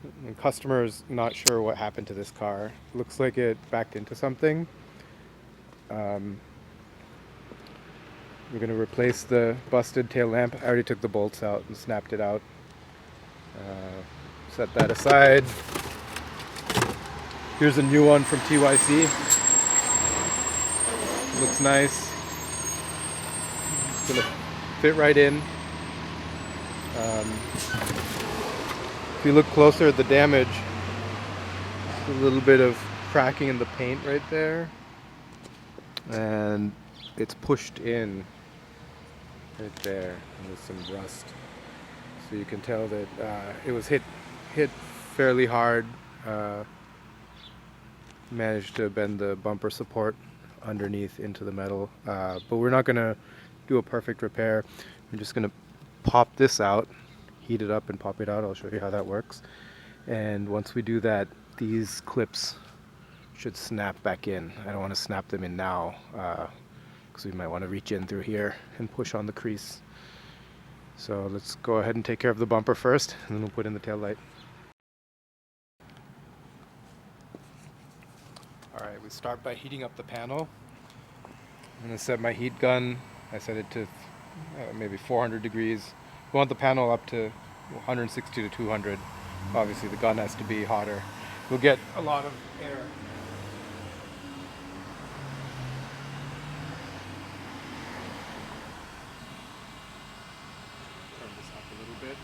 The customer's not sure what happened to this car. Looks like it backed into something. Um, we're gonna replace the busted tail lamp. I already took the bolts out and snapped it out. Set that aside. Here's a new one from TYC. Looks nice. It's gonna fit right in. If you look closer at the damage, a little bit of cracking in the paint right there, and it's pushed in right there with some rust. So you can tell that it was hit fairly hard. Uh, Managed to bend the bumper support underneath into the metal, but we're not gonna do a perfect repair. I'm just gonna pop this out, heat it up and pop it out. I'll show you how that works. And once we do that, these clips should snap back in. I don't want to snap them in now because we might want to reach in through here and push on the crease. So let's go ahead and take care of the bumper first, and then we'll put in the tail light. Alright, we start by heating up the panel. I'm going to set my heat gun. I set it to maybe 400 degrees. We want the panel up to 160 to 200. Obviously the gun has to be hotter. We'll get a lot of air. Turn this up a little bit.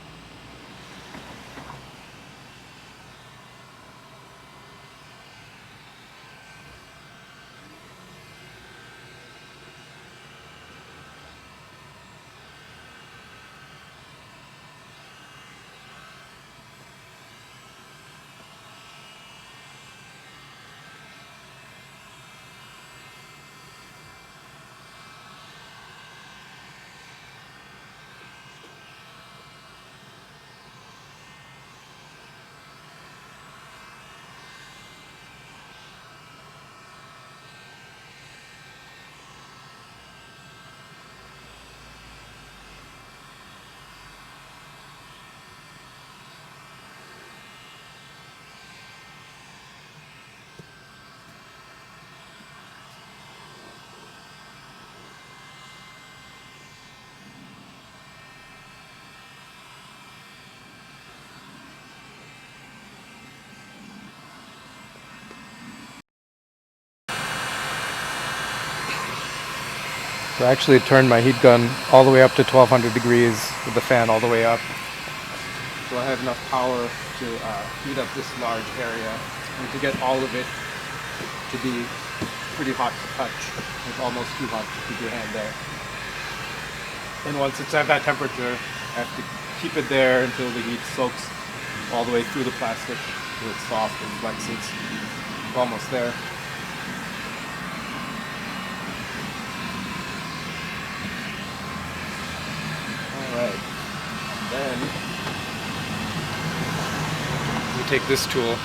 So I actually turned my heat gun all the way up to 1200 degrees with the fan all the way up. So I have enough power to heat up this large area and to get all of it to be pretty hot to touch. It's almost too hot to keep your hand there. And once it's at that temperature, I have to keep it there until the heat soaks all the way through the plastic so it's soft and flexes. We're almost there. Alright, then we take this tool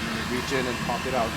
and reach in and pop it out.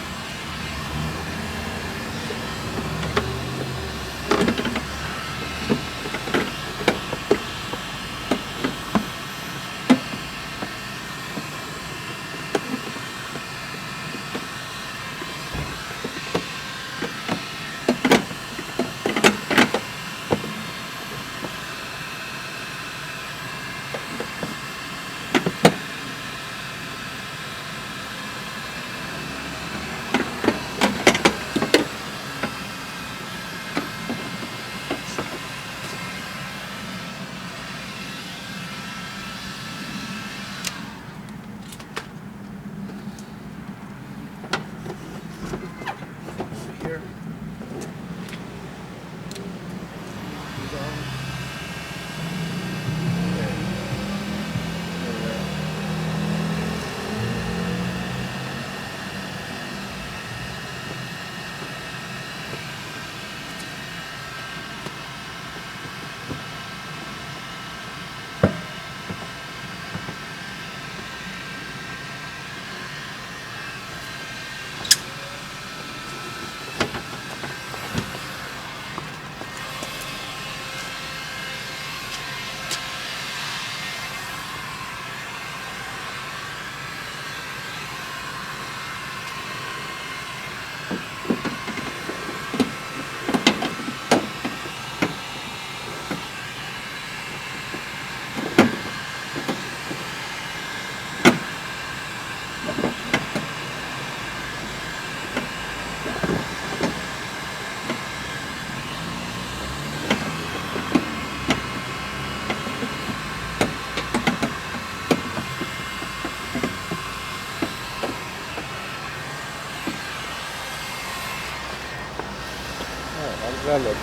that look?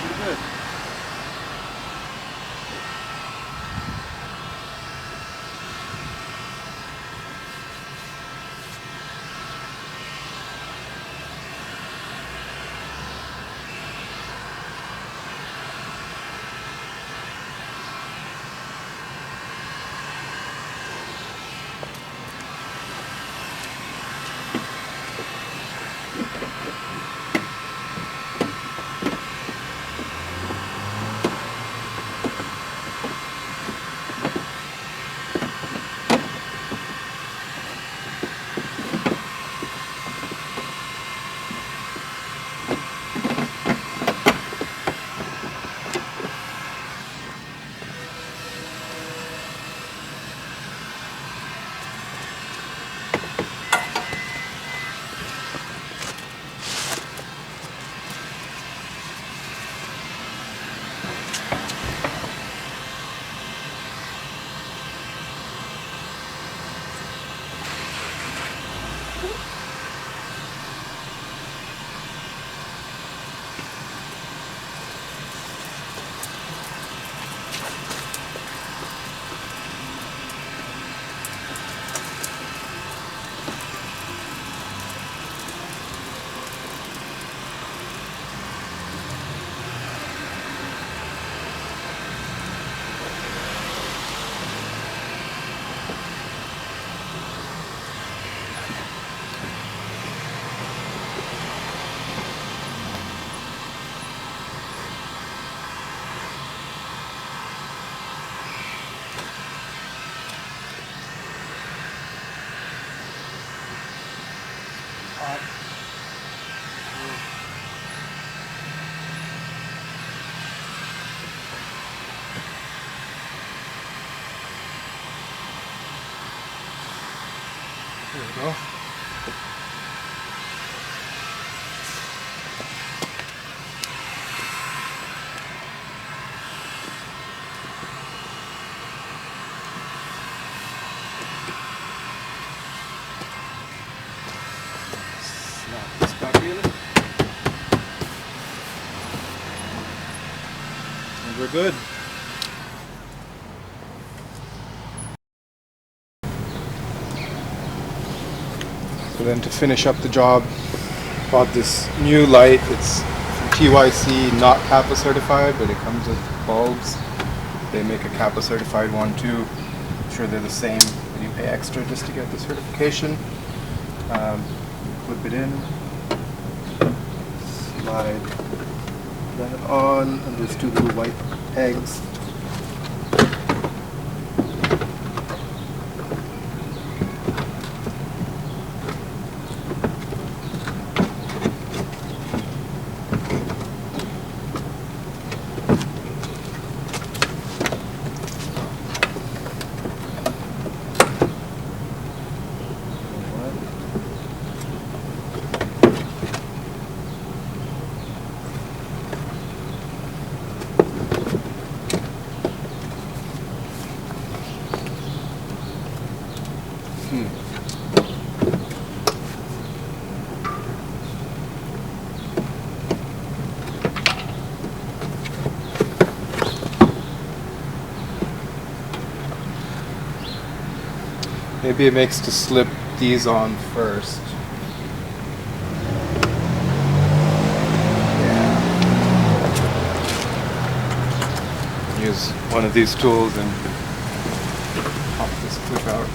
Pretty good. There we go. Snap this back in. And we're good. So then to finish up the job, bought this new light. It's from TYC, not Kappa certified, but it comes with bulbs. They make a Kappa certified one too. I'm sure they're the same, but you pay extra just to get the certification. Clip it in, slide that on, and there's two little white pegs. Maybe it makes to slip these on first. Yeah. Use one of these tools and pop this clip out.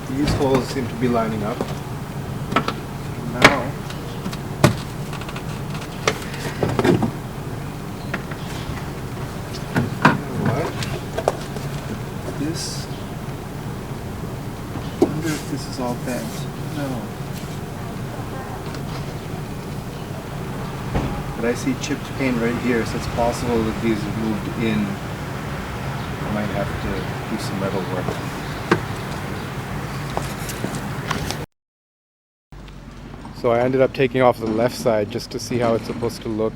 These holes seem to be lining up. Now, you know what? This But I see chipped paint right here, so it's possible that these are moved in. I might have to do some metal work. So I ended up taking off the left side just to see how it's supposed to look.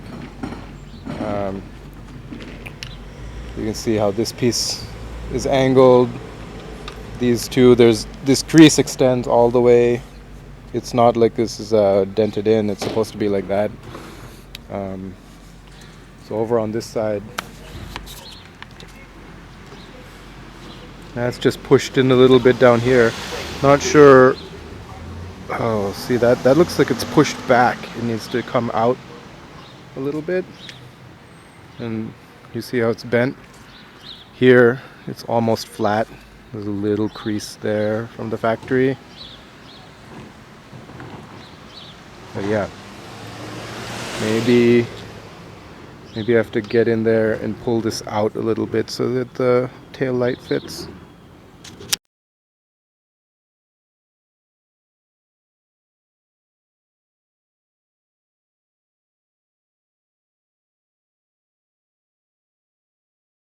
You can see how this piece is angled. These two, there's this crease extends all the way. It's not like this is dented in. It's supposed to be like that. So over on this side, that's just pushed in a little bit down here. Not sure. Oh, see that looks like it's pushed back. It needs to come out a little bit. And you see how it's bent? Here, it's almost flat. There's a little crease there from the factory. But yeah, maybe I have to get in there and pull this out a little bit so that the tail light fits.